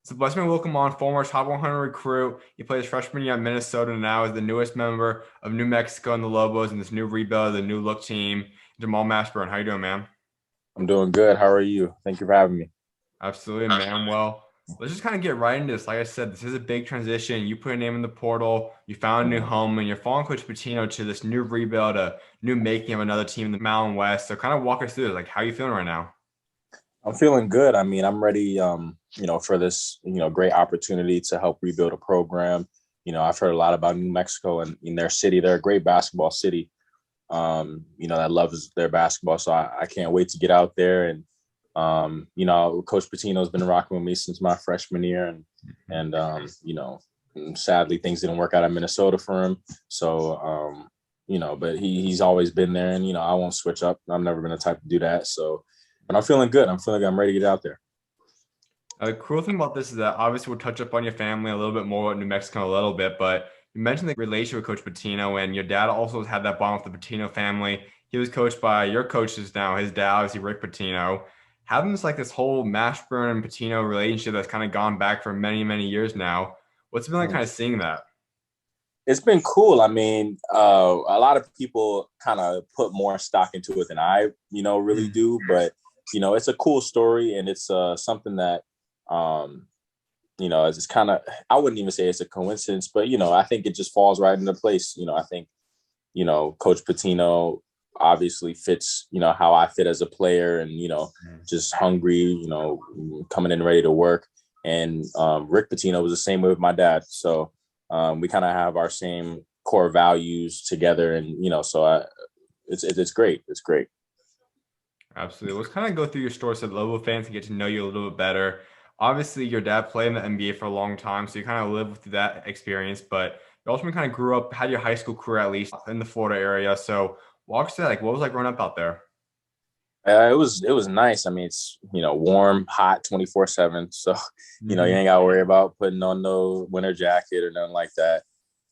It's a blessing to welcome on former top 100 recruit. He played his freshman year at Minnesota and now is the newest member of New Mexico and the Lobos in this new rebuild, the new look team. Jamal Mashburn, how you doing, man? I'm doing good. How are you? Thank you for having me. Absolutely, man. Well, let's just kind of get right into this. Like I said, this is a big transition. You put a name in the portal, you found a new home, and you're following Coach Pitino to this new rebuild, a new making of another team in the Mountain West. So kind of walk us through this. Like, how are you feeling right now? I'm feeling good. I mean, I'm ready, for this, great opportunity to help rebuild a program. I've heard a lot about New Mexico and in their city. They're a great basketball city, that loves their basketball. So I can't wait to get out there. And, Coach Pitino has been rocking with me since my freshman year. And sadly, things didn't work out in Minnesota for him. So, but he's always been there. And, I won't switch up. I've never been the type to do that. So, but I'm feeling good. I'm feeling good. I'm ready to get out there. The cool thing about this is that obviously we'll touch up on your family a little bit more about New Mexico a little bit, but you mentioned the relation with Coach Pitino, and your dad also has had that bond with the Pitino family. He was coached by your coaches now, his dad, obviously Rick Pitino. Having this whole Mashburn and Pitino relationship that's kind of gone back for many, many years now. What's it been like kind of seeing that? It's been cool. I mean, a lot of people kind of put more stock into it than I, really do. But it's a cool story, and it's something that, it's kind of, I wouldn't even say it's a coincidence, but I think it just falls right into place. I think Coach Pitino obviously fits how I fit as a player, and just hungry, coming in ready to work. And Rick Pitino was the same way with my dad. So we kind of have our same core values together, and it's great. It's great. Absolutely. Let's kind of go through your story so that Lobo fans can get to know you a little bit better. Obviously, your dad played in the NBA for a long time, so you kind of lived through that experience, but you also kind of grew up, had your high school career at least in the Florida area. So walk us through like what was like growing up out there? It was nice. I mean, it's warm, hot, 24/7. So you ain't got to worry about putting on no winter jacket or nothing like that.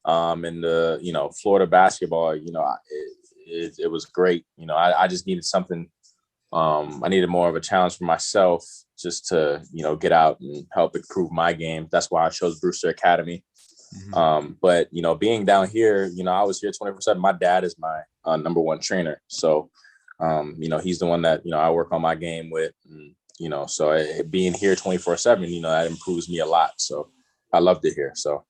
And the Florida basketball, it was great. I just needed something. I needed more of a challenge for myself, just to get out and help improve my game. That's why I chose Brewster Academy. But being down here, I was here 24/7. My dad is my number one trainer, so he's the one that I work on my game with. And, so being here 24/7, that improves me a lot. So I loved it here. So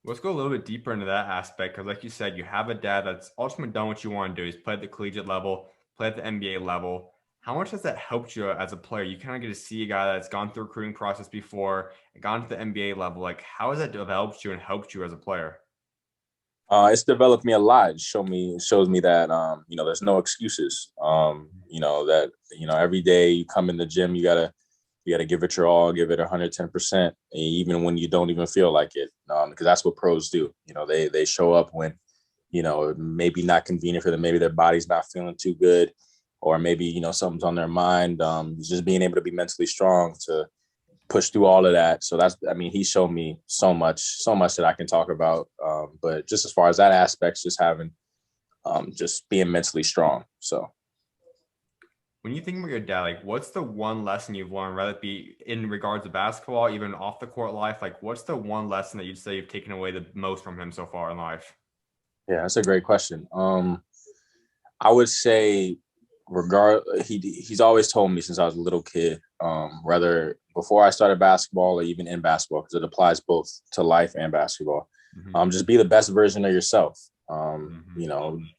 Let's go a little bit deeper into that aspect because, like you said, you have a dad that's ultimately done what you want to do. He's played at the collegiate level, played at the NBA level. How much has that helped you as a player? You kind of get to see a guy that's gone through a recruiting process before and gone to the NBA level. Like, how has that developed you and helped you as a player? it's developed me a lot. It shows me that there's no excuses. That every day you come in the gym, you gotta give it your all, give it 110%, even when you don't even feel like it, because that's what pros do. They show up when maybe not convenient for them, maybe their body's not feeling too good, or maybe something's on their mind. Just being able to be mentally strong to push through all of that. So I mean, he showed me so much that I can talk about. But just as far as that aspect, just having, just being mentally strong. So When you think about your dad, like, what's the one lesson you've learned, whether it be in regards to basketball, even off the court life? Like, what's the one lesson that you'd say you've taken away the most from him so far in life? yeah, that's a great question. I would say he's always told me since I was a little kid, whether before I started basketball or even in basketball, because it applies both to life and basketball. Hmm. Just be the best version of yourself. Hmm.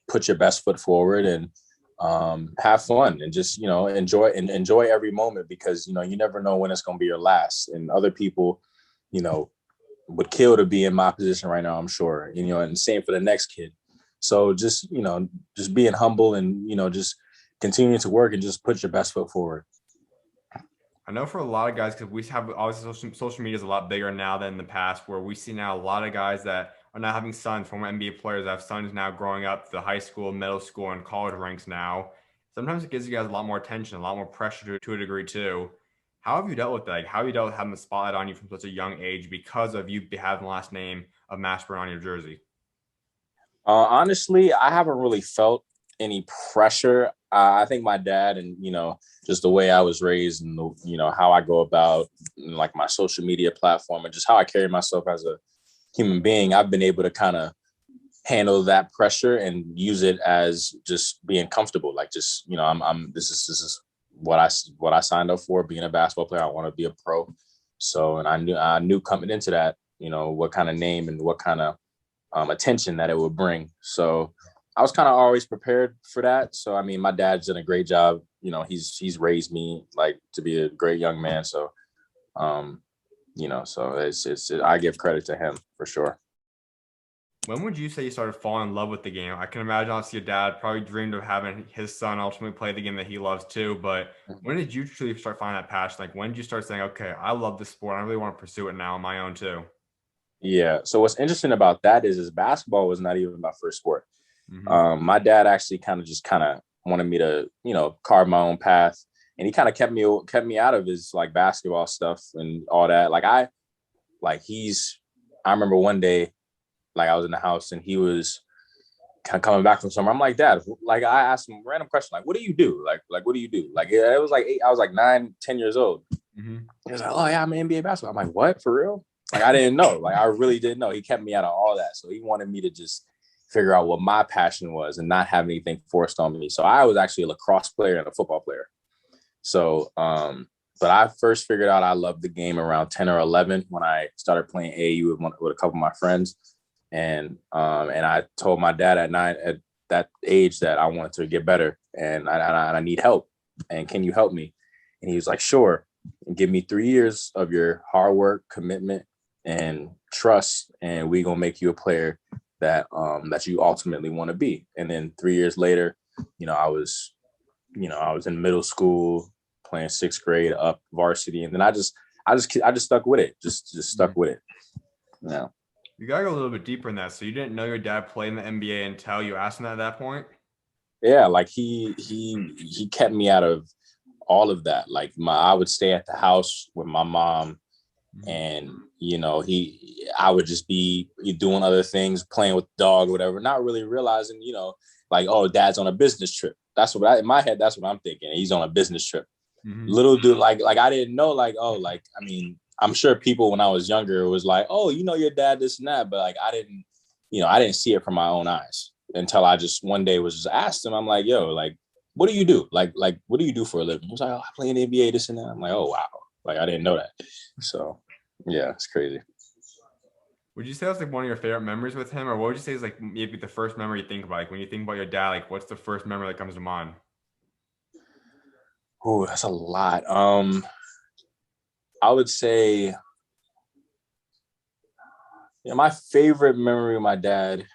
Put your best foot forward, and have fun, and just enjoy every moment, because you never know when it's going to be your last. And other people, you know, would kill to be in my position right now, I'm sure. And same for the next kid. So just being humble, and just continuing to work, and just put your best foot forward. I know for a lot of guys, because we have obviously social media is a lot bigger now than in the past, where we see now a lot of guys that are now having sons, former NBA players that have sons now growing up the high school, middle school, and college ranks now. Sometimes it gives you guys a lot more attention, a lot more pressure to a degree too. How have you dealt with that? Like, how have you dealt with having the spotlight on you from such a young age because of you having the last name of Mashburn on your jersey? Honestly, I haven't really felt any pressure. I think my dad and, just the way I was raised and, how I go about like my social media platform and just how I carry myself as a human being, I've been able to kind of handle that pressure and use it as just being comfortable. Like, just, this is what I signed up for, being a basketball player. I want to be a pro. So, and I knew coming into that, what kind of name and what kind of attention that it would bring. So I was kind of always prepared for that. So, I mean, my dad's done a great job. He's raised me like to be a great young man. So, so it's I give credit to him for sure. When would you say you started falling in love with the game? I can imagine, obviously, your dad probably dreamed of having his son ultimately play the game that he loves too. But when did you truly start finding that passion? Like, when did you start saying, okay, I love this sport. I really want to pursue it now on my own too? Yeah. So what's interesting about that is basketball was not even my first sport. Mm-hmm. My dad actually kind of wanted me to, carve my own path. And he kind of kept me out of his like basketball stuff and all that. I remember one day, like I was in the house and he was kind of coming back from somewhere. I'm like, Dad, like I asked him a random question, like, what do you do? Like, what do you do? Like, it was like I was like 9, 10 years old. Mm-hmm. He was like, oh yeah, I'm an NBA basketball. I'm like, what, for real? Like, I didn't know. Like, I really didn't know. He kept me out of all that. So he wanted me to just figure out what my passion was and not have anything forced on me. So I was actually a lacrosse player and a football player. So, but I first figured out I loved the game around 10 or 11 when I started playing AAU with a couple of my friends. And I told my dad at that age that I wanted to get better and I need help. And can you help me? And he was like, sure. And give me 3 years of your hard work, commitment, and trust, and we're gonna make you a player that you ultimately want to be. And then 3 years later, I was in middle school playing 6th grade up varsity, and then I just stuck with it, just stuck with it. Yeah. You gotta go a little bit deeper in that. So you didn't know your dad played in the NBA until you asked him that at that point? Yeah, like he kept me out of all of that. Like I would stay at the house with my mom, and I would just be doing other things, playing with the dog or whatever, not really realizing, like, oh, Dad's on a business trip. That's what in my head, that's what I'm thinking. He's on a business trip. Mm-hmm. Little dude, like I didn't know, like, oh, like, I mean, I'm sure people when I was younger was like, oh, your dad, this and that, but like I didn't see it from my own eyes until I just one day was just asked him. I'm like, yo, like, what do you do? Like, what do you do for a living? He was like, oh, I play in the NBA, this and that. I'm like, oh wow, like I didn't know that. So yeah, it's crazy. Would you say that's like one of your favorite memories with him, or what would you say is like maybe the first memory you think about? Like when you think about your dad, like what's the first memory that comes to mind? Oh, that's a lot. I would say, my favorite memory of my dad.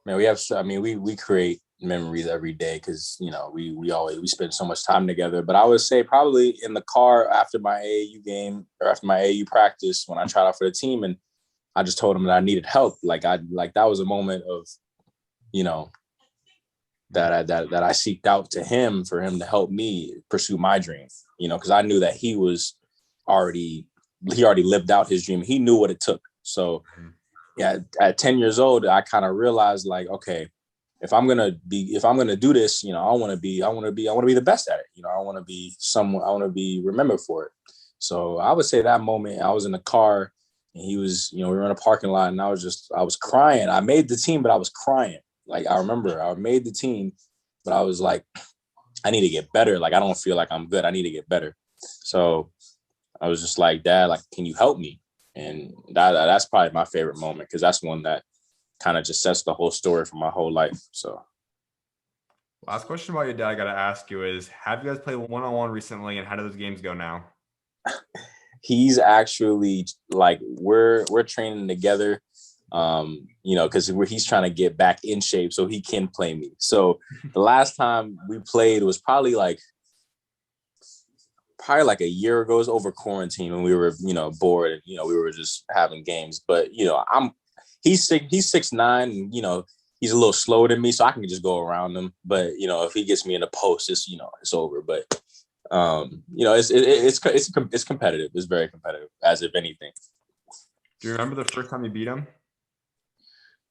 Man, we create memories every day because we spend so much time together. But I would say probably in the car after my AAU game or after my AAU practice when I tried out for the team and I just told him that I needed help. Like that was a moment of, that I seeked out to him for him to help me pursue my dream. Because I knew that he already lived out his dream. He knew what it took. So yeah, at 10 years old, I kind of realized like, okay, if I'm gonna do this, I want to be the best at it. I want to be remembered for it. So I would say that moment, I was in the car and he was, we were in a parking lot and I was crying. I made the team, but I was crying. Like I remember I made the team, but I was like, I need to get better. Like I don't feel like I'm good. I need to get better. So I was just like, Dad, like, can you help me? And that's probably my favorite moment because that's one that kind of just sets the whole story for my whole life. So last question about your dad I got to ask you is, have you guys played one-on-one recently and how do those games go now? He's actually like, we're training together, because he's trying to get back in shape so he can play me. So the last time we played was probably like a year ago. It was over quarantine when we were, bored and, we were just having games. But, he's 6'9", and, he's a little slower than me, so I can just go around him. But, if he gets me in the post, it's over. But, it's competitive. It's very competitive, as if anything. Do you remember the first time you beat him?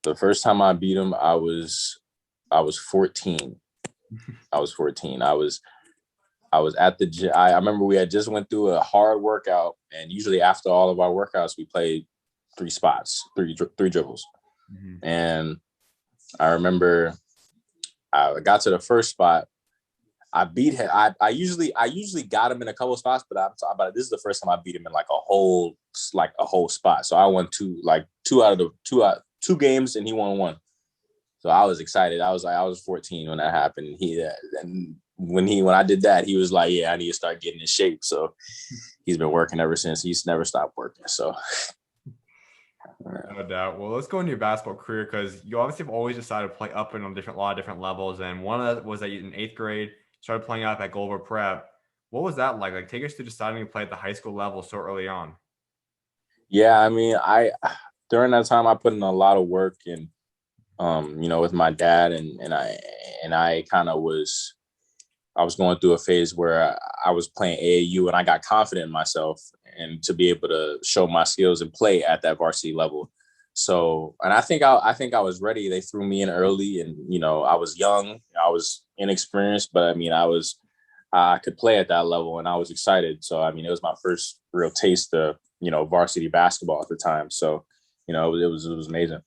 The first time I beat him, I was I was 14. I was 14. I was at the gym. I remember we had just went through a hard workout, and usually after all of our workouts, we played three dribbles. Mm-hmm. And I remember I got to the first spot. I beat him. I usually got him in a couple of spots, but I'm talking about this is the first time I beat him in like a whole spot. So I won two games, and he won one. So I was excited. I was 14 when that happened. And when I did that, he was like, "Yeah, I need to start getting in shape." So he's been working ever since. He's never stopped working. So no doubt. Well, let's go into your basketball career because you obviously have always decided to play up and on a lot of different levels. And one of that was that in 8th grade, started playing up at Gulliver Prep. What was that like? Like, take us through deciding to play at the high school level so early on. yeah, I mean, during that time I put in a lot of work and with my dad and I kind of I was going through a phase where I was playing AAU and I got confident in myself and to be able to show my skills and play at that varsity level. So, and I think I was ready. They threw me in early and, I was young, I was inexperienced, but I mean, I could play at that level and I was excited. So, I mean, it was my first real taste of, varsity basketball at the time. So, it was amazing.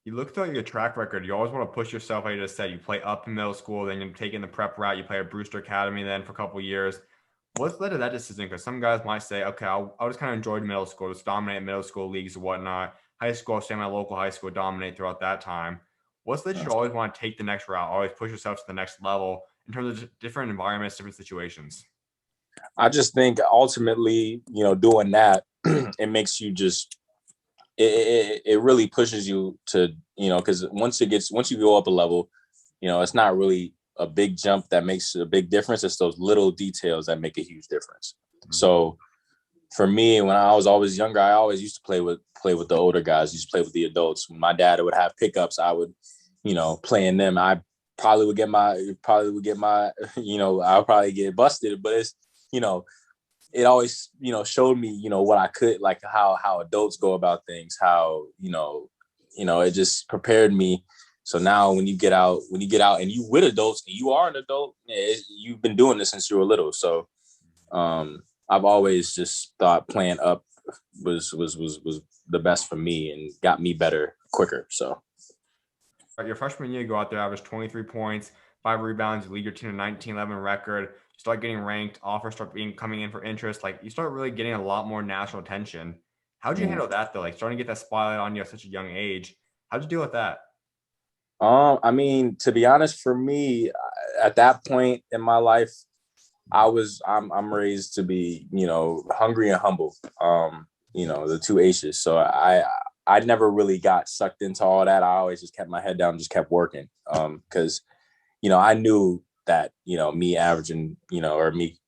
You look through your track record, you always want to push yourself. Like you just said, you play up in middle school, then you're taking the prep route. You play at Brewster Academy then for a couple of years. What's led to that decision? Because some guys might say, okay, I just kind of enjoyed middle school, just dominate middle school leagues and whatnot. High school, I'll stay in my local high school, dominate throughout that time. What's led you to always want to take the next route, always push yourself to the next level in terms of different environments, different situations? I just think ultimately, doing that, it makes you just it really pushes you to, because once you go up a level, it's not really a big jump that makes a big difference. It's those little details that make a huge difference. Mm-hmm. So for me, when I was always younger, I always used to play with the older guys, used to play with the adults. When my dad would have pickups, I would, play in them. I probably would get my, I'll probably get busted, but it's, it always, showed me, what I could, like how adults go about things, how, it just prepared me. So now when you get out and you with adults and you are an adult, you've been doing this since you were little. So I've always just thought playing up was the best for me and got me better quicker. So your freshman year, you go out there, average 23 points, 5 rebounds, you lead your team to 19-11 record. Start getting ranked, offers start coming in for interest. Like you start really getting a lot more national attention. How'd you handle that though? Like starting to get that spotlight on you at such a young age. How'd you deal with that? I mean, to be honest, for me, at that point in my life, I'm raised to be, hungry and humble. The two H's. So I never really got sucked into all that. I always just kept my head down, just kept working. Because, I knew that, me averaging, or me,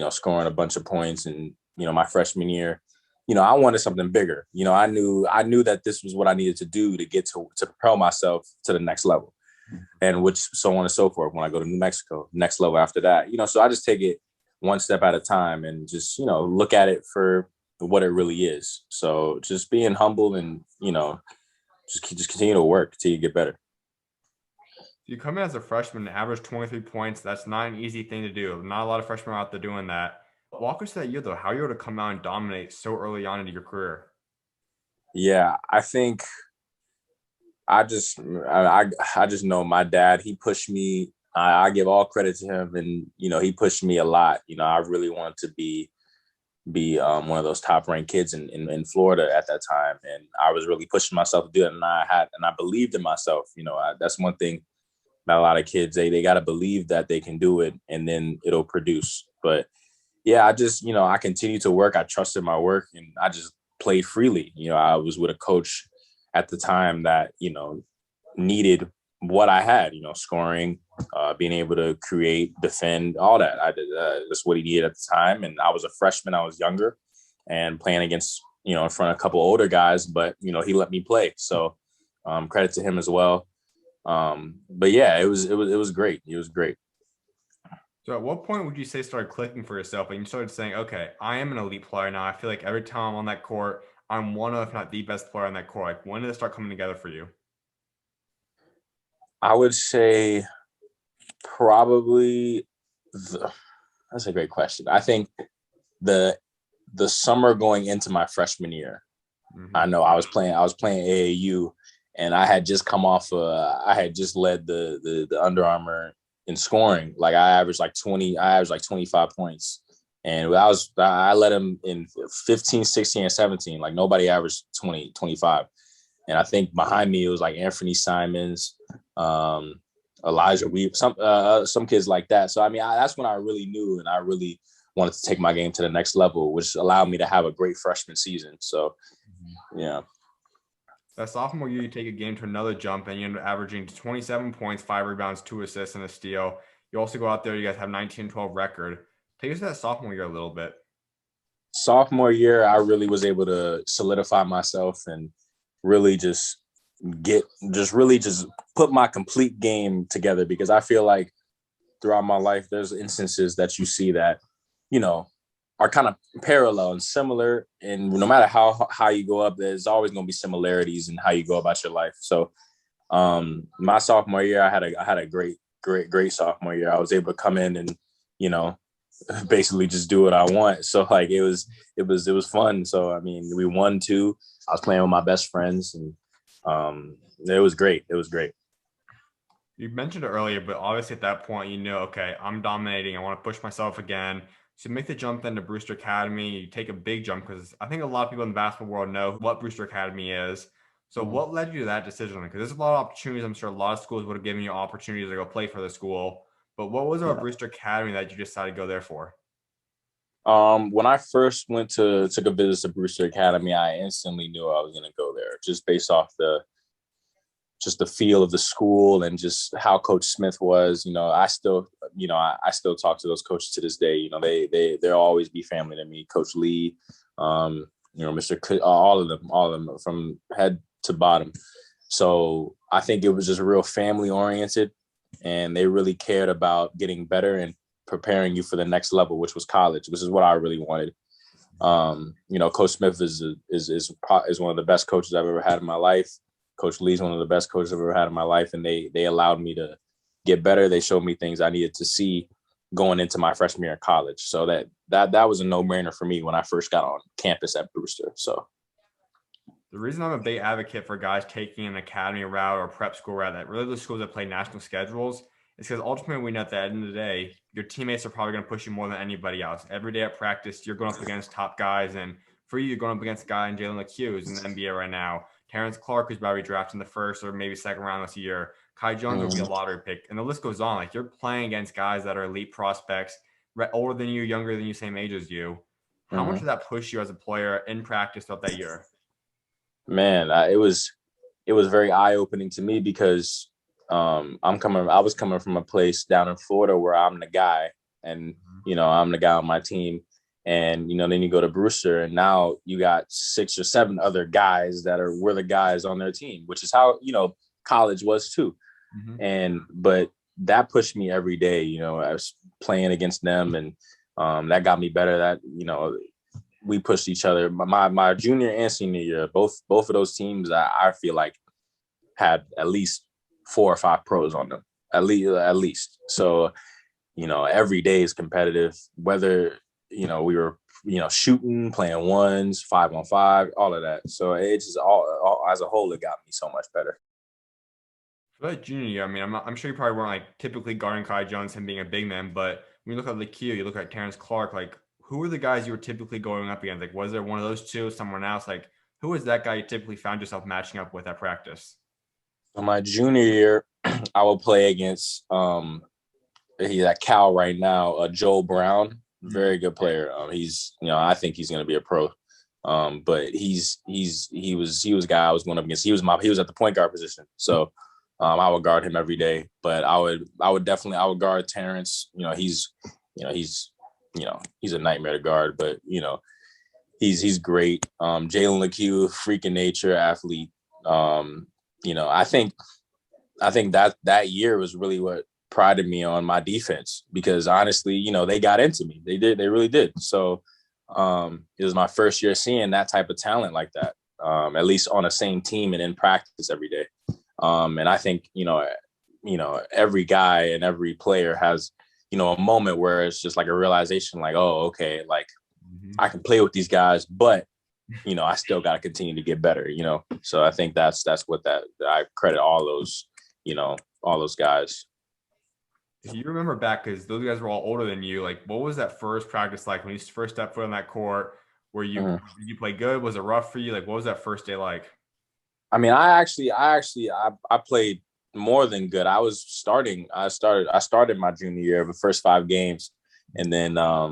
scoring a bunch of points and, my freshman year, I wanted something bigger. I knew that this was what I needed to do to get to propel myself to the next level, and which so on and so forth. When I go to New Mexico, next level after that, so I just take it one step at a time and just, look at it for what it really is. So just being humble and, just continue to work till you get better. You come in as a freshman and average 23 points. That's not an easy thing to do. Not a lot of freshmen are out there doing that. Walk us through that year, though. How you were able to come out and dominate so early on into your career? Yeah, I think I just know my dad. He pushed me. I give all credit to him, and he pushed me a lot. I really wanted to be one of those top ranked kids in Florida at that time, and I was really pushing myself to do it. And I believed in myself. That's one thing that a lot of kids they got to believe that they can do it, and then it'll produce. But yeah, I just, I continued to work. I trusted my work and I just played freely. I was with a coach at the time that, needed what I had, scoring, being able to create, defend, all that. I did. That's what he needed at the time. And I was a freshman. I was younger and playing against, in front of a couple older guys, but, he let me play. So credit to him as well. But yeah, it was great. It was great. So at what point would you say started clicking for yourself and you started saying, okay, I am an elite player now. I feel like every time I'm on that court, I'm one of, if not the best player on that court. Like when did it start coming together for you? I would say probably that's a great question. I think the summer going into my freshman year. I know I was playing AAU, and I had just come off I had just led the Under Armour in scoring. Like I averaged like 25 points. And I led him in 15, 16, and 17. Like nobody averaged 20, 25. And I think behind me, it was like Anthony Simons, Elijah Weep, some kids like that. So, I mean, that's when I really knew, and I really wanted to take my game to the next level, which allowed me to have a great freshman season. So, yeah. That sophomore year, you take a game to another jump, and you end up averaging 27 points, 5 rebounds, 2 assists, and a steal. You also go out there, you guys have 19-12 record. Take us to that sophomore year a little bit. Sophomore year, I really was able to solidify myself and really just put my complete game together, because I feel like throughout my life, there's instances that you see that, are kind of parallel and similar. And no matter how you go up, there's always going to be similarities in how you go about your life. So my sophomore year, I had a great sophomore year. I was able to come in and, basically just do what I want. So like it was fun. So I mean, we won 2. I was playing with my best friends, and it was great. It was great. You mentioned it earlier, but obviously at that point, okay, I'm dominating. I want to push myself again. So make the jump then to Brewster Academy. You take a big jump, because I think a lot of people in the basketball world know what Brewster Academy is. So what led you to that decision? Because there's a lot of opportunities. I'm sure a lot of schools would have given you opportunities to go play for the school. But what was it about Brewster Academy that you decided to go there for? When I first took a visit to Brewster Academy, I instantly knew I was going to go there, just based off the feel of the school and just how Coach Smith was. I still talk to those coaches to this day. They'll always be family to me. Coach Lee, Mr. All of them from head to bottom. So I think it was just real family oriented, and they really cared about getting better and preparing you for the next level, which was college, which is what I really wanted. Coach Smith is one of the best coaches I've ever had in my life. Coach Lee's one of the best coaches I've ever had in my life, and they allowed me to get better. They showed me things I needed to see going into my freshman year in college. So that was a no-brainer for me when I first got on campus at Brewster. So the reason I'm a big advocate for guys taking an academy route or prep school route, that really the schools that play national schedules, is because ultimately we know at the end of the day, your teammates are probably going to push you more than anybody else. Every day at practice, you're going up against top guys. And for you, you're going up against a guy in Jalen LeCue, who's in the NBA right now. Terence Clark, who's about to be drafted in the first or maybe second round this year. Kai Jones will be a lottery pick. And the list goes on. Like, you're playing against guys that are elite prospects, older than you, younger than you, same age as you. How much did that push you as a player in practice throughout that year? Man, it was very eye-opening to me, because I was coming from a place down in Florida where I'm the guy, and I'm the guy on my team, and then you go to Brewster, and now you got 6 or 7 other guys we're the guys on their team, which is how college was too. But that pushed me every day. I was playing against them, and that got me better. That we pushed each other. My junior and senior year, both of those teams, I feel like had at least 4 or 5 pros on them, at least. So, every day is competitive, whether, we were, shooting, playing 1s, 5-on-5, all of that. So it's just all as a whole, it got me so much better. For that junior year, I mean, I'm sure you probably weren't like typically guarding Kai Jones, him being a big man, but when you look at LeCue, you look at Terence Clark, like, who were the guys you were typically going up against? Like, was there one of those two, someone else? Like, who was that guy you typically found yourself matching up with at practice? So my junior year, I will play against he's at Cal right now, Joel Brown, very good player. He's I think he's going to be a pro. But he was a guy I was going up against. He was at the point guard position, so I would guard him every day. But I would guard Terence. He's a nightmare to guard, but he's great. Jalen LeCue, freaking nature athlete. I think that year was really what prided me on my defense, because honestly, they got into me. They really did. So it was my first year seeing that type of talent like that, at least on the same team and in practice every day. And I think, every guy and every player has, a moment where it's just like a realization, like, oh, okay, like I can play with these guys, but I still got to continue to get better, So I think that's what that I credit all those, all those guys. If you remember back, because those guys were all older than you, like what was that first practice like when you first stepped foot on that court? Did you play good? Was it rough for you? Like what was that first day like? I mean, I played more than good. I was starting. I started my junior year, the first 5 games, and then I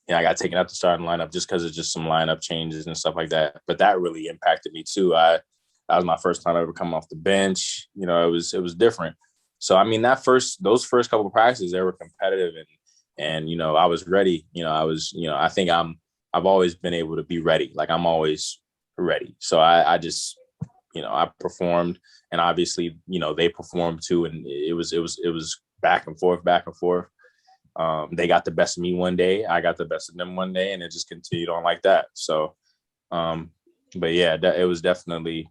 got taken out the starting lineup just because of just some lineup changes and stuff like that. But that really impacted me too. That was my first time ever coming off the bench. It was different. So I mean, those first couple of practices, they were competitive, and I was ready. I think I've always been able to be ready. Like I'm always ready. So I just, I performed, and obviously, they performed too, and it was back and forth, back and forth. They got the best of me one day, I got the best of them one day, and it just continued on like that. So, but yeah, it was definitely,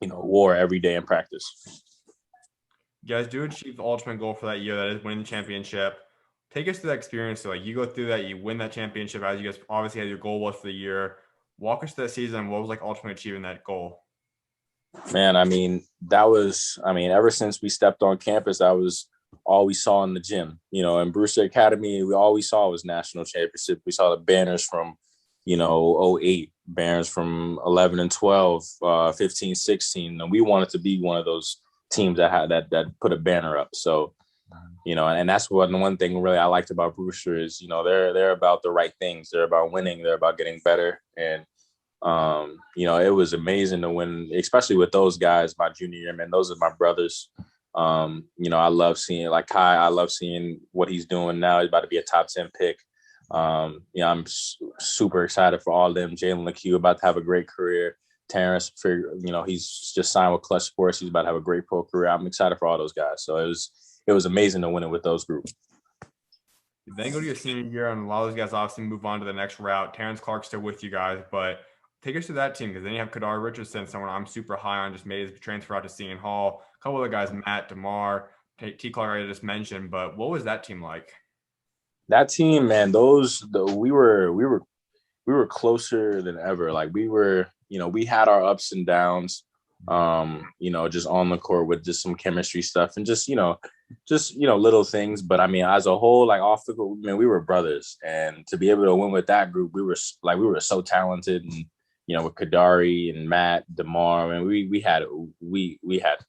war every day in practice. You guys do achieve the ultimate goal for that year, that is winning the championship. Take us through that experience. So like you go through that, you win that championship as you guys obviously had your goal was for the year. Walk us through that season. What was like ultimately achieving that goal? Man, I mean, ever since we stepped on campus, that was all we saw in the gym. In Brewster Academy, all we saw was national championship. We saw the banners from, '08, banners from 11 and 12, 15, 16. And we wanted to be one of those teams that had that put a banner up. So, and that's one thing really I liked about Brewster is, they're about the right things. They're about winning. They're about getting better. And it was amazing to win, especially with those guys my junior year, man. Those are my brothers. I love seeing like Kai. I love seeing what he's doing now. He's about to be a top 10 pick. I'm super excited for all of them. Jalen LeCue about to have a great career. Terence, he's just signed with Clutch Sports. He's about to have a great pro career. I'm excited for all those guys. So it was amazing to win it with those groups. You then go to your senior year, and a lot of those guys obviously move on to the next route. Terrence Clark's still with you guys, but take us to that team because then you have Kadar Richardson, someone I'm super high on, just made his transfer out to Seton Hall. A couple other guys, Matt, DeMar, T. Clark, I just mentioned. But what was that team like? That team, man, we were closer than ever. Like we had our ups and downs, just on the court with just some chemistry stuff and just little things. But I mean, as a whole, like off the court, man, we were brothers, and to be able to win with that group, we were so talented, and with Kadari and Matt, DeMar, I mean, we had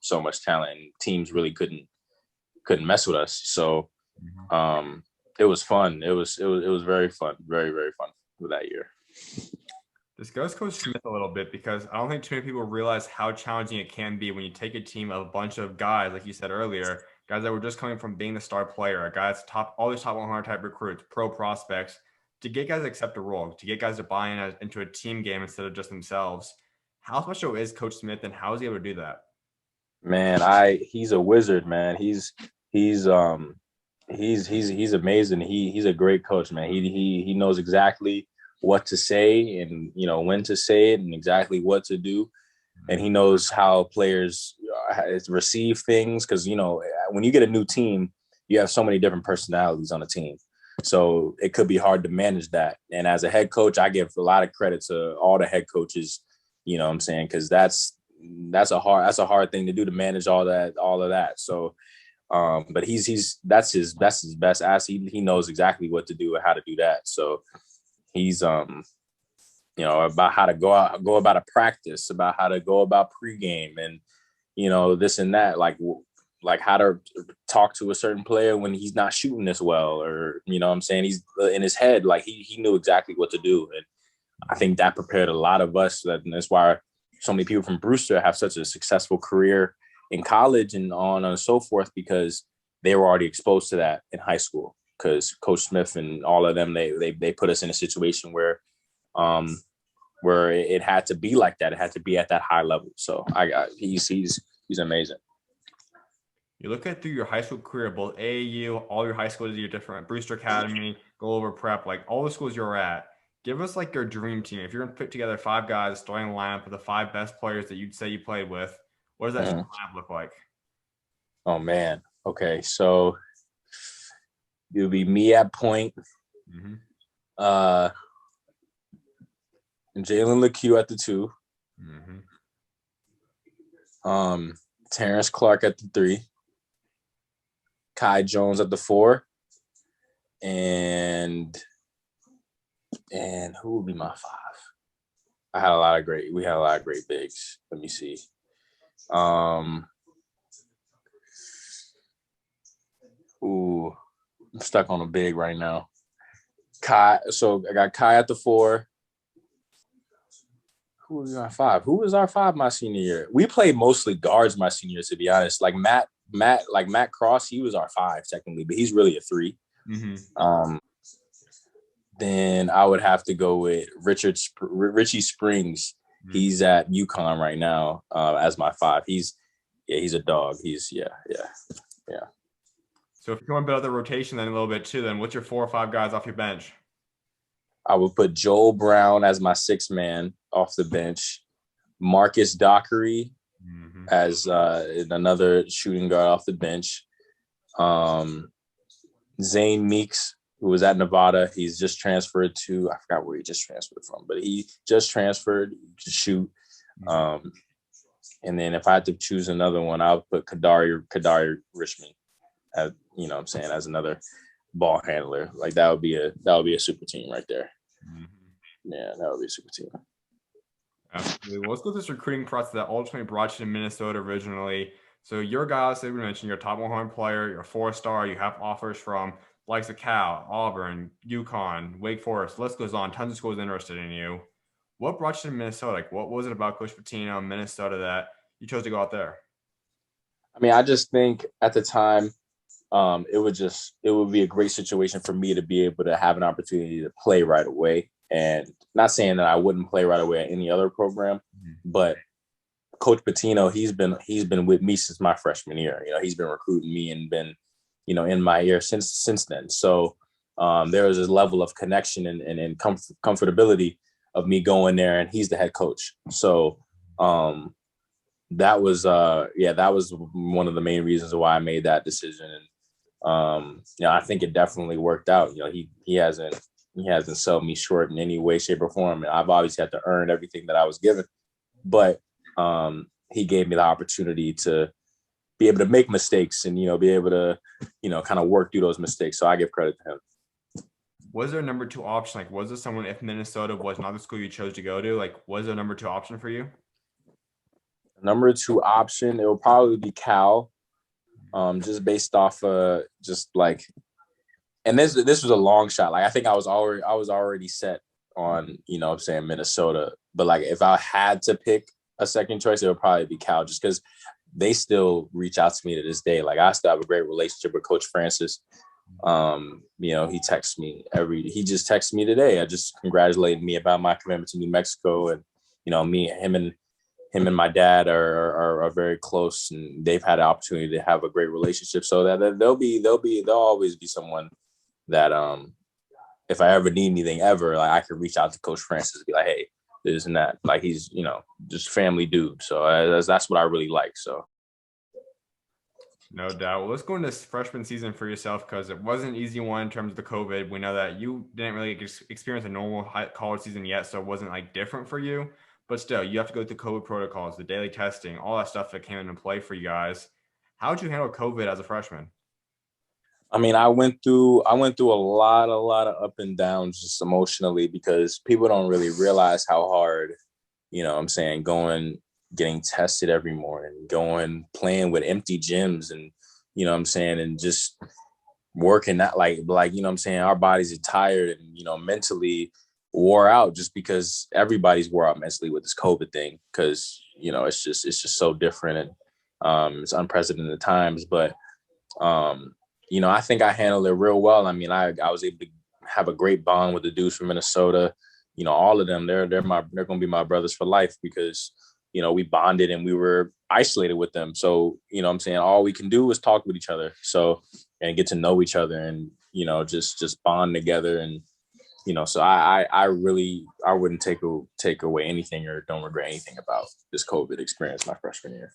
so much talent, and teams really couldn't mess with us. So, it was fun. It was very fun, very, very fun for that year. Discuss Coach Smith a little bit because I don't think too many people realize how challenging it can be when you take a team of a bunch of guys, like you said earlier, guys that were just coming from being the star player, a guy that's all these top 100 type recruits, pro prospects, to get guys to accept a role, to get guys to buy into a team game instead of just themselves. How special is Coach Smith, and how is he able to do that? Man, he's a wizard, man. He's amazing. He's a great coach, man. He knows exactly what to say and when to say it and exactly what to do, and he knows how players receive things because when you get a new team, you have so many different personalities on a team, so it could be hard to manage that. And as a head coach, I give a lot of credit to all the head coaches, what I'm saying, because that's a hard thing to do, to manage all of that. So but that's his best ass. He knows exactly what to do and how to do that. So he's about how to go about a practice, about how to go about pregame, and this and that, like how to talk to a certain player when he's not shooting this well, or what I'm saying, he's in his head, like he knew exactly what to do. And I think that prepared a lot of us, and that's why so many people from Brewster have such a successful career in college and on and so forth, because they were already exposed to that in high school, because Coach Smith and all of them, they put us in a situation where it had to be like that. It had to be at that high level. So he's amazing. You look at through your high school career, both AAU, all your high schools you're different, Brewster Academy, Gulliver Prep, like all the schools you're at. Give us like your dream team. If you're going to put together 5 guys, starting lineup with the 5 best players that you'd say you played with, What does that Mhm. lineup look like? Oh man. Okay, so it'll be me at point. Mm-hmm. Uh, Jalen LeCue at the 2. Mm-hmm. Terence Clark at the 3. Kai Jones at the 4. And who would be my 5? We had a lot of great bigs. Let me see. I'm stuck on a big right now. Kai. So I got Kai at the 4. Who was our 5? Who was our 5 my senior year? We played mostly guards my senior year, to be honest. Like Matt Cross, he was our 5 technically, but he's really a 3. Mm-hmm. Then I would have to go with Richie Springs. Mm-hmm. He's at UConn right now as my 5. He's a dog. Yeah. So if you're going to build the rotation then a little bit too, then what's your 4 or 5 guys off your bench? I would put Joel Brown as my 6th man off the bench. Marcus Dockery as another shooting guard off the bench. Zane Meeks, who was at Nevada, he's just transferred to, I forgot where he just transferred from, but he just transferred to shoot. And then if I had to choose another one, I would put Kadari Richmond, as, as another ball handler. Like that would be a super team right there. Yeah, that would be a super team. Absolutely. Well, let's go through this recruiting process that ultimately brought you to Minnesota originally. So your guys, as we mentioned, you're a top 100 player, you're a 4-star, you have offers from likes of Cal, Auburn, UConn, Wake Forest, list goes on, tons of schools interested in you. What brought you to Minnesota? Like, what was it about Coach Pitino in Minnesota that you chose to go out there? I mean, I just think at the time, it would be a great situation for me to be able to have an opportunity to play right away. And not saying that I wouldn't play right away at any other program, but Coach Pitino, he's been with me since my freshman year. He's been recruiting me and been, in my ear since then. So there was this level of connection and comfortability of me going there, and he's the head coach. So that was one of the main reasons why I made that decision. And I think it definitely worked out. He hasn't sold me short in any way, shape, or form. And I've obviously had to earn everything that I was given. But he gave me the opportunity to be able to make mistakes and, be able to, kind of work through those mistakes. So I give credit to him. Was there a number 2 option? Like, was there someone, if Minnesota was not the school you chose to go to, like, was there a number 2 option for you? Number 2 option, it will probably be Cal, just based off just like, and this was a long shot. Like I think I was already set on, Minnesota. But like if I had to pick a second choice, it would probably be Cal, just because they still reach out to me to this day. Like I still have a great relationship with Coach Francis. He texts me he just texted me today. Just congratulated me about my commitment to New Mexico, and him and my dad are very close, and they've had an opportunity to have a great relationship. So that they'll always be someone that if I ever need anything ever, like I could reach out to Coach Francis and be like, hey, this and that. Like he's just family dude. So that's what I really like. So. No doubt. Well, let's go into this freshman season for yourself, because it wasn't an easy one in terms of the COVID. We know that you didn't really experience a normal college season yet, so it wasn't like different for you. But still, you have to go through COVID protocols, the daily testing, all that stuff that came into play for you guys. How did you handle COVID as a freshman? I mean, I went through a lot of up and downs just emotionally, because people don't really realize how hard, getting tested every morning, playing with empty gyms, and, and just working that like, our bodies are tired and, mentally wore out, just because everybody's wore out mentally with this COVID thing. Cause, it's just so different, and it's unprecedented times, but, I think I handled it real well. I mean, I was able to have a great bond with the dudes from Minnesota. All of them, they're going to be my brothers for life, because, we bonded and we were isolated with them. So, all we can do is talk with each other. So, and get to know each other and, just bond together. And, so I wouldn't take away anything or don't regret anything about this COVID experience my freshman year.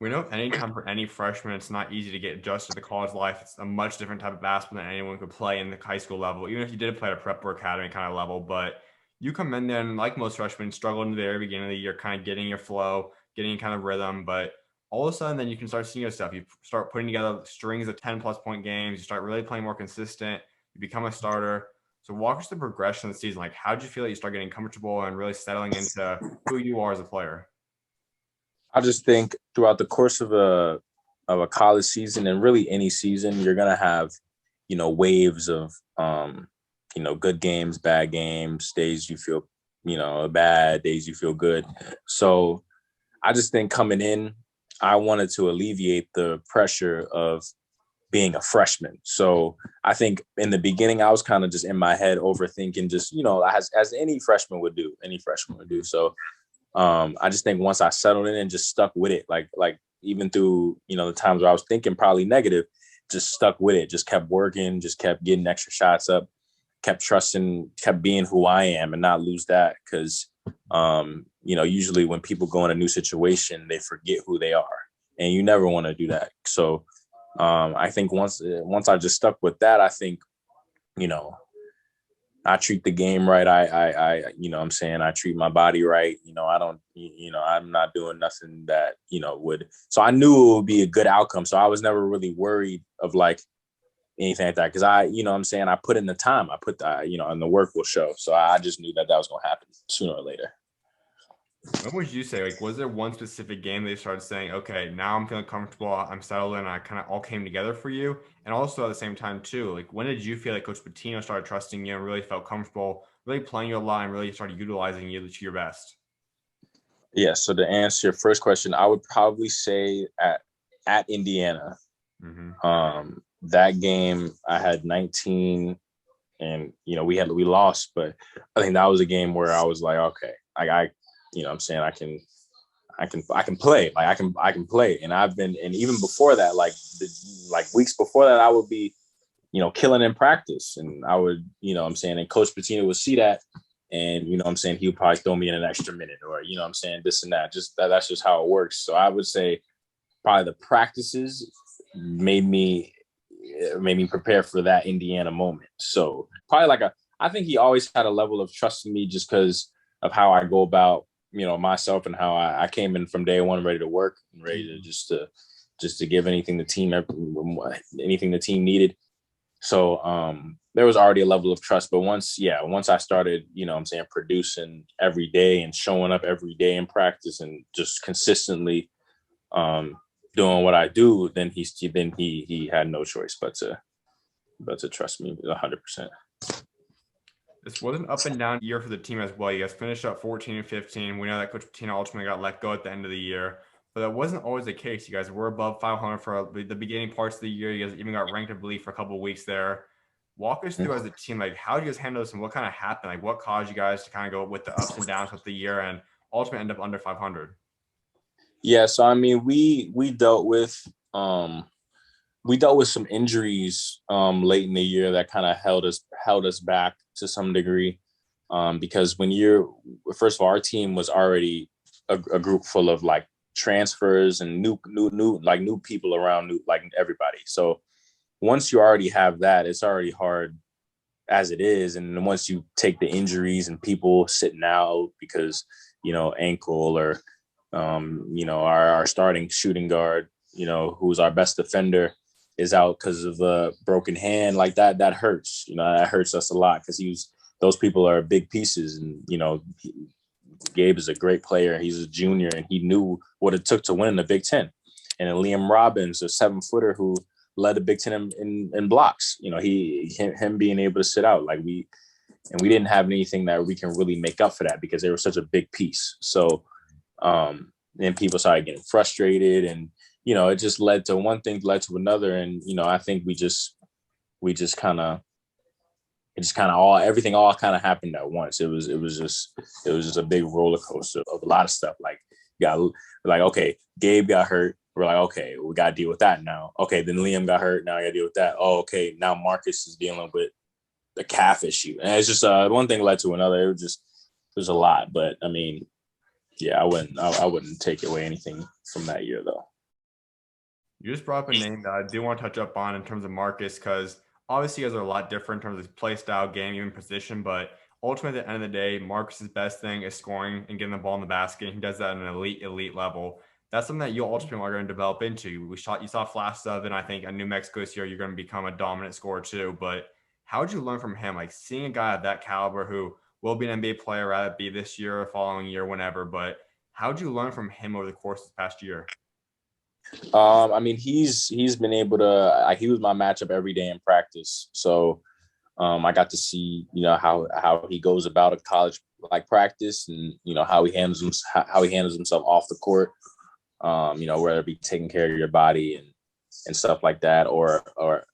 We know anytime for any freshman, it's not easy to get adjusted to college life. It's a much different type of basketball than anyone could play in the high school level, even if you did play at a prep or academy kind of level. But you come in there and, like most freshmen, struggle in the very beginning of the year, kind of getting your flow, getting kind of rhythm. But all of a sudden, then you can start seeing your stuff. You start putting together strings of 10-plus point games. You start really playing more consistent. You become a starter. So walk us through the progression of the season. Like, how did you feel that you start getting comfortable and really settling into who you are as a player? I just think throughout the course of a college season, and really any season, you're gonna have, waves of good games, bad games, days you feel, bad, days you feel good. So I just think coming in, I wanted to alleviate the pressure of being a freshman. So I think in the beginning, I was kind of just in my head overthinking, just, as any freshman would do, So I just think once I settled in and just stuck with it, like even through, the times where I was thinking probably negative, just stuck with it, just kept working, just kept getting extra shots up, kept trusting, kept being who I am and not lose that. Cause, usually when people go in a new situation, they forget who they are, and you never want to do that. So I think once I just stuck with that, I think, I treat the game right. I treat my body right. I don't, I'm not doing nothing that, would, so I knew it would be a good outcome. So I was never really worried of like anything like that. Cause I put in the time, I put the, and the work will show. So I just knew that was going to happen sooner or later. What would you say? Like, was there one specific game they started saying, okay, now I'm feeling comfortable, I'm settled in, I kind of all came together for you? And also at the same time, too, like, when did you feel like Coach Pitino started trusting you and really felt comfortable, really playing you a lot and really started utilizing you to your best? Yeah. So to answer your first question, I would probably say at Indiana, that game I had 19 and, we lost, but I think that was a game where I was like, okay, I can play. Like I can play. And and even before that, like weeks before that, I would be, killing in practice. And I would, and Coach Pitino would see that. And, he would probably throw me in an extra minute or, this and that. That's just how it works. So I would say probably the practices made me prepare for that Indiana moment. So probably I think he always had a level of trust in me just because of how I go about, myself and how I came in from day one ready to work and ready to just to give anything the team needed. So there was already a level of trust. But once I started, producing every day and showing up every day in practice and just consistently doing what I do, then he had no choice but to trust me 100%. This was an up and down year for the team as well. You guys finished up 14 and 15. We know that Coach Pitino ultimately got let go at the end of the year, but that wasn't always the case. You guys were above 500 for the beginning parts of the year. You guys even got ranked, I believe, for a couple of weeks there. Walk us through as a team, like how did you guys handle this and what kind of happened? Like what caused you guys to kind of go with the ups and downs of the year and ultimately end up under 500? Yeah, so I mean, we dealt with some injuries late in the year that kind of held us back to some degree. Because first of all, our team was already a group full of like transfers and new people around everybody. So once you already have that, it's already hard as it is. And then once you take the injuries and people sitting out because, ankle or, our starting shooting guard, who's our best defender is out because of a broken hand, like that hurts. That hurts us a lot because those people are big pieces. And, Gabe is a great player. He's a junior and he knew what it took to win in the Big Ten. And then Liam Robbins, a 7-footer who led the Big Ten in blocks, him being able to sit out we didn't have anything that we can really make up for that because they were such a big piece. So, then people started getting frustrated and, it just led to one thing led to another. And, I think everything all kind of happened at once. It was just a big roller coaster of a lot of stuff. Okay, Gabe got hurt. We're like, okay, we got to deal with that now. Okay, then Liam got hurt. Now I got to deal with that. Oh, okay, now Marcus is dealing with the calf issue. And it's just one thing led to another. It was a lot. But I mean, yeah, I wouldn't take away anything from that year though. You just brought up a name that I do want to touch up on in terms of Marcus, because obviously you guys are a lot different in terms of his play style, game, even position. But ultimately, at the end of the day, Marcus's best thing is scoring and getting the ball in the basket. He does that at an elite level. That's something that you ultimately are going to develop into. You saw flashes of it. And I think at New Mexico this year, you're going to become a dominant scorer too. But how did you learn from him? Like seeing a guy of that caliber who will be an NBA player, rather it be this year or following year, whenever. But how did you learn from him over the course of this past year? I mean, he's been able to. He was my matchup every day in practice, so I got to see how he goes about a college like practice, and how he handles himself off the court. Whether it be taking care of your body and stuff like that, or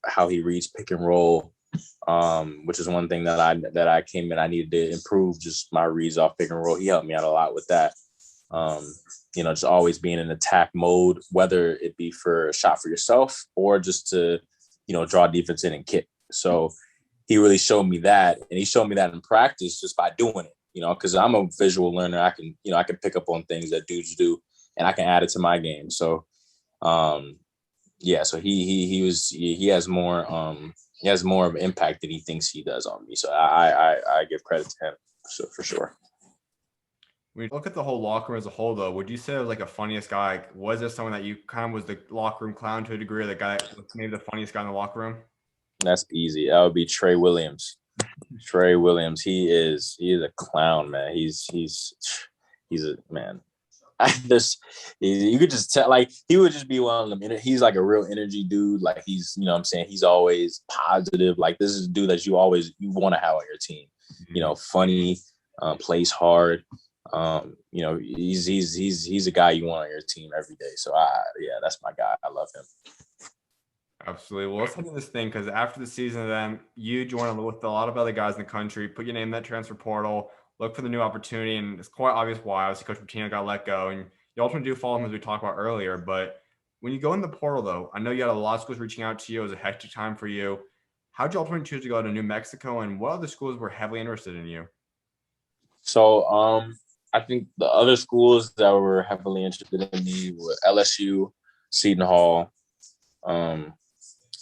how he reads pick and roll, which is one thing that I came in. I needed to improve just my reads off pick and roll. He helped me out a lot with that. Just always being in attack mode, whether it be for a shot for yourself or just to, draw defense in and kick. So he really showed me that. And he showed me that in practice just by doing it, because I'm a visual learner. I can pick up on things that dudes do and I can add it to my game. So, so he has more of an impact than he thinks he does on me. So I give credit to him for sure. When you look at the whole locker room as a whole, though, would you say it was like a funniest guy? Like, was there someone that you kind of was the locker room clown to a degree, or the guy that was maybe the funniest guy in the locker room? That's easy. That would be Trey Williams. Trey Williams. He is a clown, man. He's a man. You could just tell, like, he would just be one of them. He's like a real energy dude. Like he's, what I'm saying, he's always positive. Like this is a dude that you want to have on your team. Funny, plays hard. He's a guy you want on your team every day. So that's my guy. I love him. Absolutely. Well, let's look at this thing, because after the season, then you joined with a lot of other guys in the country, put your name in that transfer portal, look for the new opportunity, and it's quite obvious why. Obviously, Coach Pitino got let go, and you ultimately do follow him, as we talked about earlier. But when you go in the portal, though, I know you had a lot of schools reaching out to you. It was a hectic time for you. How did you ultimately choose to go to New Mexico, and what other schools were heavily interested in you? So, I think the other schools that were heavily interested in me were LSU, Seton Hall,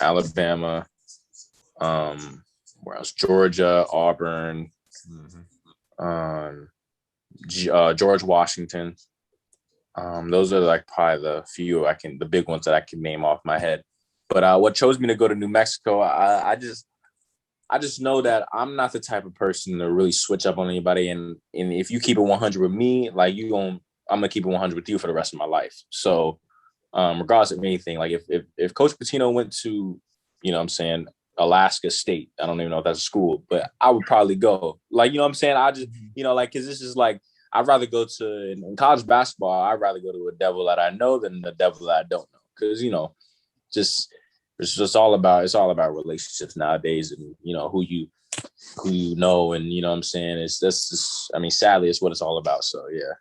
Alabama, where else? Georgia, Auburn, George Washington. Those are like probably the big ones that I can name off my head. But what chose me to go to New Mexico, I just know that I'm not the type of person to really switch up on anybody. And if you keep it 100 with me, like I'm going to keep it 100 with you for the rest of my life. So regardless of anything, like if Coach Pitino went to, Alaska State, I don't even know if that's a school, but I would probably go. Like, I just, because this is like, I'd rather go to, in college basketball, I'd rather go to a devil that I know than the devil that I don't know. Because, it's all about relationships nowadays, and who you know, and it's just, sadly it's what it's all about. So yeah.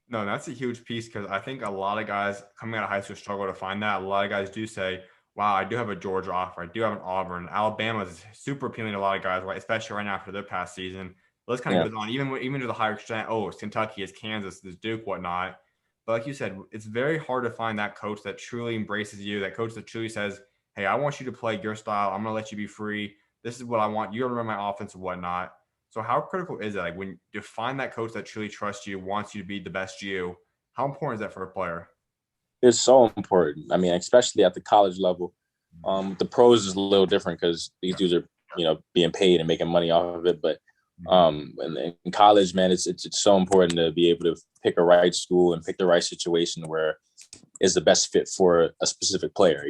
No, that's a huge piece, because I think a lot of guys coming out of high school struggle to find that. A lot of guys do say, wow, I do have a Georgia offer. I do have an Auburn. Alabama is super appealing to a lot of guys, right? Especially right now after their past season. But this kind of goes on, even to the higher extent. Oh, it's Kentucky, it's Kansas, it's Duke, whatnot. But like you said, it's very hard to find that coach that truly embraces you, that coach that truly says, hey, I want you to play your style. I'm going to let you be free. This is what I want. You're going to run my offense and whatnot. So how critical is that? Like when you find that coach that truly trusts you, wants you to be the best you, how important is that for a player? It's so important. Especially at the college level. The pros is a little different because these dudes are, being paid and making money off of it. But in college, man, it's so important to be able to pick a right school and pick the right situation where is the best fit for a specific player.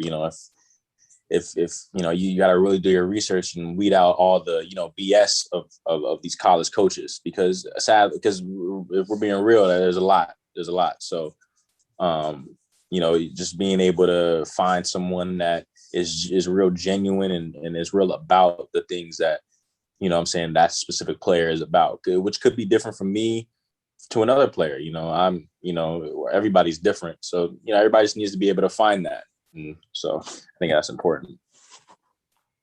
If you got to really do your research and weed out all the BS of these college coaches, because if we're being real, there's a lot. So just being able to find someone that is real genuine and is real about the things that that specific player is about, which could be different from me to another player. Everybody's different, so everybody just needs to be able to find that. And so I think that's important.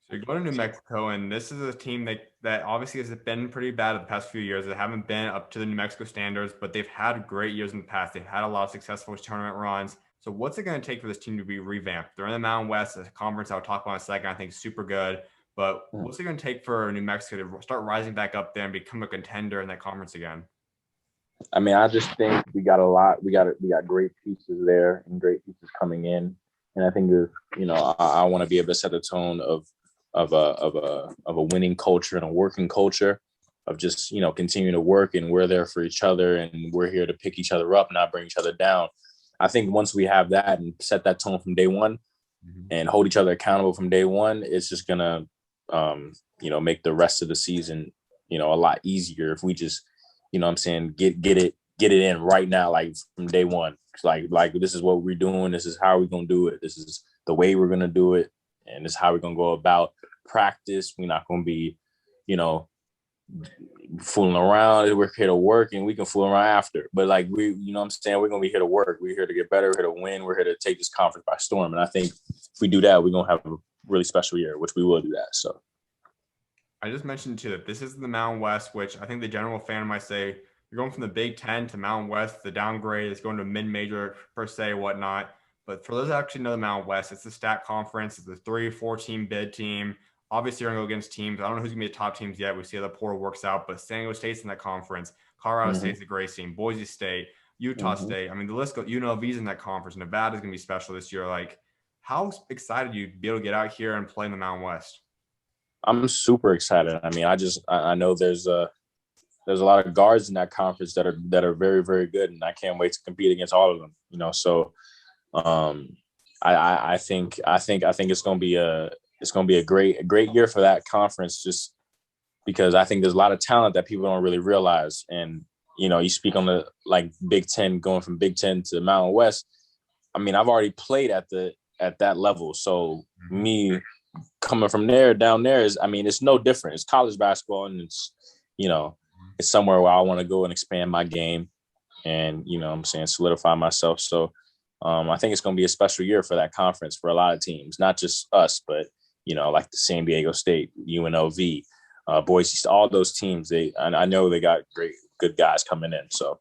So you go to New Mexico, and this is a team that obviously has been pretty bad in the past few years. They haven't been up to the New Mexico standards, but they've had great years in the past. They've had a lot of successful tournament runs. So what's it going to take for this team to be revamped? They're in the Mountain West, a conference I'll talk about in a second. I think super good. But what's it going to take for New Mexico to start rising back up there and become a contender in that conference again? I mean, I just think we got a lot. We got great pieces there and great pieces coming in. And I think I want to be able to set the tone of a winning culture and a working culture of just continuing to work, and we're there for each other and we're here to pick each other up, not bring each other down. I think once we have that and set that tone from day one and hold each other accountable from day one, it's just gonna make the rest of the season a lot easier if we just get it in right now, like from day one. It's like this is what we're doing, this is how we're gonna do it, this is the way we're gonna do it, and this is how we're gonna go about practice. We're not gonna be fooling around. We're here to work, and we can fool around after, but like we're gonna be here to work. We're here to get better, we're here to win, we're here to take this conference by storm. And I think if we do that, we're gonna have a really special year, which we will do that. So I just mentioned too that this is the Mountain West, which I think the general fan might say you're going from the Big Ten to Mountain West. The downgrade is going to mid-major per se, whatnot. But for those that actually know the Mountain West, it's the stat conference. It's a 3 or 4 team bid team. Obviously, you're going to go against teams. I don't know who's going to be the top teams yet. We see how the portal works out. But San Diego State's in that conference. Colorado State's a great team. Boise State, Utah State. I mean, the list goes. UNLV's in that conference. Nevada's going to be special this year. Like, how excited are you to be able to get out here and play in the Mountain West? I'm super excited. I mean, I know there's a lot of guards in that conference that are very, very good, and I can't wait to compete against all of them. So I think it's going to be a great year for that conference, just because I think there's a lot of talent that people don't really realize. And you speak on the Big Ten, going from Big Ten to Mountain West. I mean, I've already played at that level, so me coming from down there it's no different. It's college basketball, and it's somewhere where I want to go and expand my game and solidify myself. So I think it's going to be a special year for that conference for a lot of teams, not just us, but like the San Diego State, UNLV, Boise, all those teams. I know they got good guys coming in. So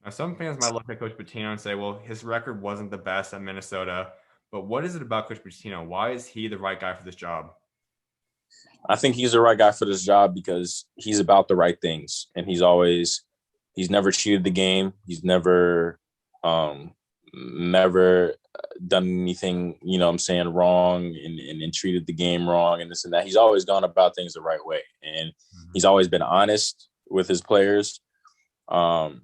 now some fans might look at Coach Pitino and say, well, his record wasn't the best at Minnesota. But what is it about Coach Pitino? Why is he the right guy for this job? I think he's the right guy for this job because he's about the right things, and he's never cheated the game. He's never done anything, wrong and treated the game wrong and this and that. He's always gone about things the right way, and he's always been honest with his players. And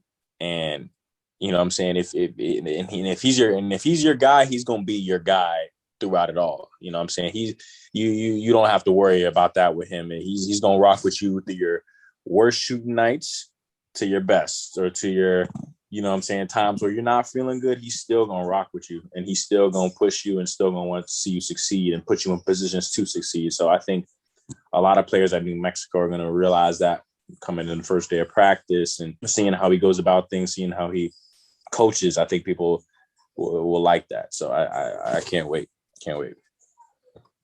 if he's your guy, he's gonna be your guy throughout it all. You don't have to worry about that with him. And he's gonna rock with you through your worst shooting nights to your best, or to your times where you're not feeling good. He's still gonna rock with you, and he's still gonna push you, and still gonna want to see you succeed and put you in positions to succeed. So I think a lot of players at New Mexico are gonna realize that coming in the first day of practice and seeing how he goes about things, seeing how he coaches. I think people will like that. So I can't wait. Can't wait.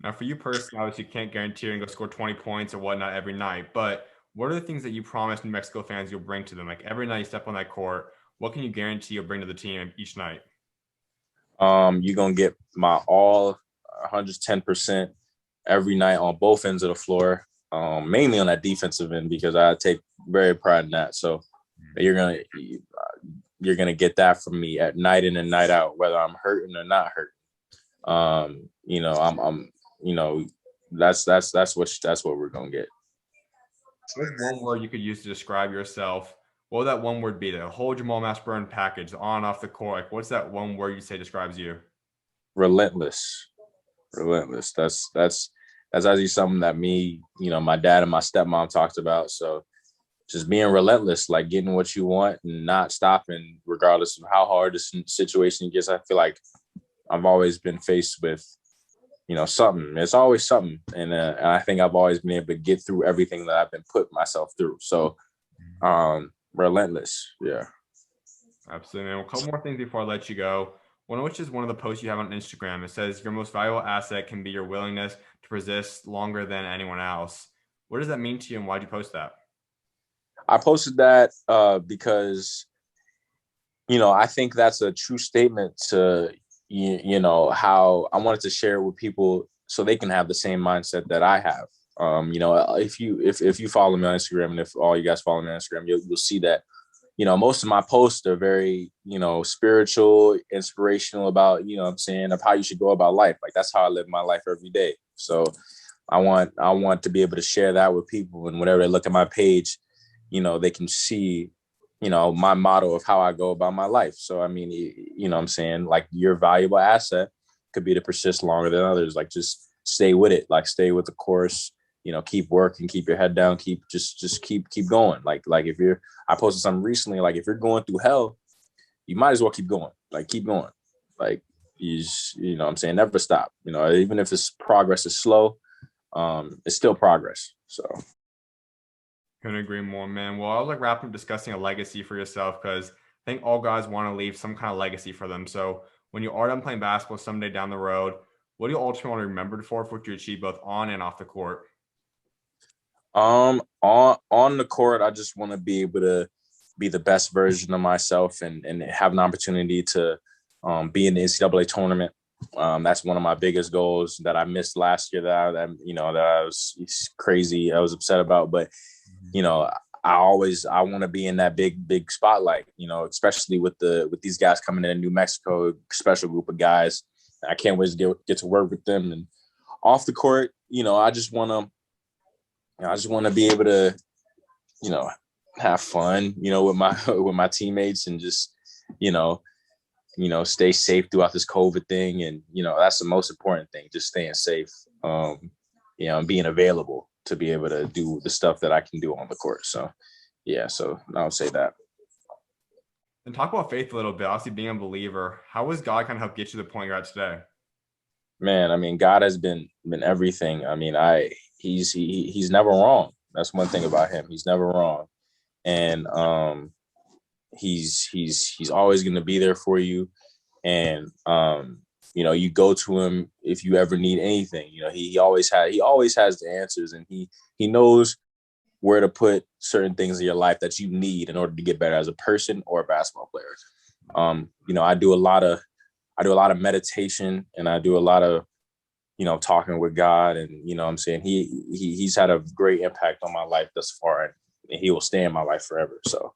Now, for you personally, obviously, you can't guarantee you're going to go score 20 points or whatnot every night. But what are the things that you promise New Mexico fans you'll bring to them? Like every night you step on that court, what can you guarantee you'll bring to the team each night? You're going to get my all 110% every night on both ends of the floor, mainly on that defensive end, because I take very pride in that. So you're going to get that from me at night in and night out, whether I'm hurting or not hurting. That's what we're going to get. What's one word you could use to describe yourself? What would that one word be? The whole Jamal Mashburn package, on and off the court. Like, what's that one word you say describes you? Relentless. That's actually something that me, my dad and my stepmom talked about. So just being relentless, like getting what you want and not stopping regardless of how hard the situation gets. I feel like I've always been faced with, something. It's always something. And I think I've always been able to get through everything that I've been putting myself through. So relentless. Yeah. Absolutely. And a couple more things before I let you go. One of which is one of the posts you have on Instagram. It says your most valuable asset can be your willingness to persist longer than anyone else. What does that mean to you, and why'd you post that? I posted that because I think that's a true statement to, how I wanted to share with people so they can have the same mindset that I have. If you follow me on Instagram, and if all you guys follow me on Instagram, you'll see that, most of my posts are very, spiritual, inspirational about, what I'm saying, of how you should go about life. Like, that's how I live my life every day. So I want to be able to share that with people, and whenever they look at my page, they can see, my motto of how I go about my life. So, I mean, what I'm saying, like, your valuable asset could be to persist longer than others. Like, just stay with it, like, stay with the course, keep working, keep your head down, keep going. Like if I posted something recently, like, if you're going through hell, you might as well keep going. Like, keep going. Like, what I'm saying, never stop. Even if it's progress is slow, it's still progress. So. Couldn't agree more, man. Well, I was like wrapping up discussing a legacy for yourself, because I think all guys want to leave some kind of legacy for them. So when you are done playing basketball someday down the road, what do you ultimately want to be remembered for what you achieved both on and off the court? On the court, I just want to be able to be the best version of myself, and have an opportunity to be in the NCAA tournament. That's one of my biggest goals that I missed last year, that I was crazy. I was upset about, but I want to be in that big spotlight, especially with these guys coming in New Mexico, special group of guys. I can't wait to get to work with them. And off the court, I just want to be able to, have fun, with my teammates, and just, stay safe throughout this COVID thing. And, that's the most important thing, just staying safe, and being available to be able to do the stuff that I can do on the court. So, yeah, so I would say that. And talk about faith a little bit. Obviously, being a believer, how has God kind of helped get you to the point you're at today? Man, I mean, God has been everything. I mean, he's never wrong. That's one thing about him. He's never wrong. And he's always going to be there for you. And you go to him if you ever need anything. He always has the answers, and he knows where to put certain things in your life that you need in order to get better as a person or a basketball player. I do a lot of meditation, and I do a lot of, talking with God, and, what I'm saying, he's had a great impact on my life thus far, and he will stay in my life forever. So,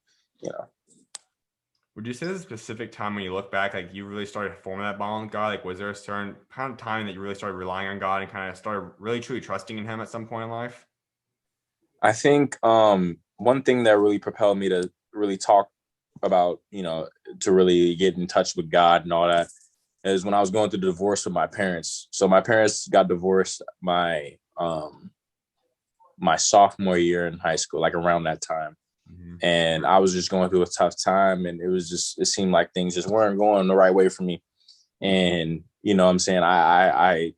Would you say there's a specific time when you look back, like, you really started forming that bond with God? Like, was there a certain kind of time that you really started relying on God and kind of started really truly trusting in him at some point in life? I think one thing that really propelled me to really talk about, to really get in touch with God and all that, is when I was going through the divorce with my parents. So my parents got divorced my sophomore year in high school, like around that time. Mm-hmm. And I was just going through a tough time, and it seemed like things just weren't going the right way for me. And, what I'm saying, I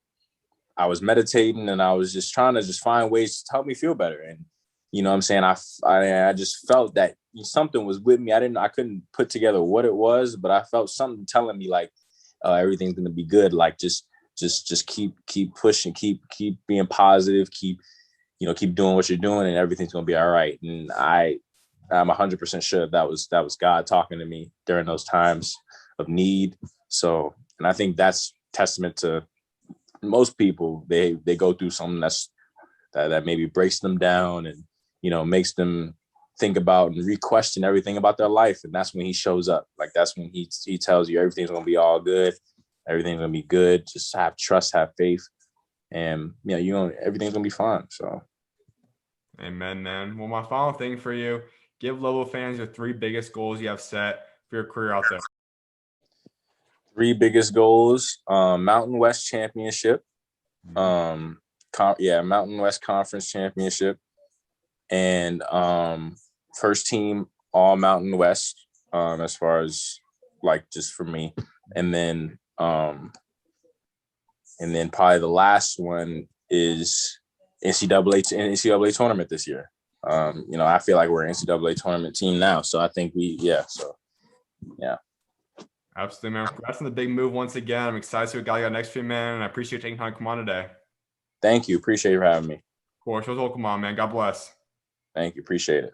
was meditating, and I was just trying to just find ways to help me feel better. And, what I'm saying, I just felt that something was with me. I couldn't put together what it was, but I felt something telling me, like, everything's going to be good. Like, just keep pushing, keep being positive, keep doing what you're doing, and everything's going to be all right. And I'm 100% sure that was God talking to me during those times of need. So, and I think that's testament to most people. They go through something that maybe breaks them down, and, makes them think about and re-question everything about their life. And that's when he shows up. Like, that's when he tells you everything's going to be all good. Everything's going to be good. Just have trust, have faith. And, everything's going to be fine. So. Amen, man. Well, my final thing for you, give Lobo fans your 3 biggest goals you have set for your career out there. 3 biggest goals: Mountain West Championship, Mountain West Conference Championship, and first team All Mountain West, as far as, like, just for me. And then probably the last one is NCAA tournament this year. I feel like we're an NCAA tournament team now, so I think yeah. Absolutely, man. Congrats on the big move once again. I'm excited to see what God got next for you, man, and I appreciate you taking time to come on today. Thank you. Appreciate you having me. Of course. Welcome on, man. God bless. Thank you. Appreciate it.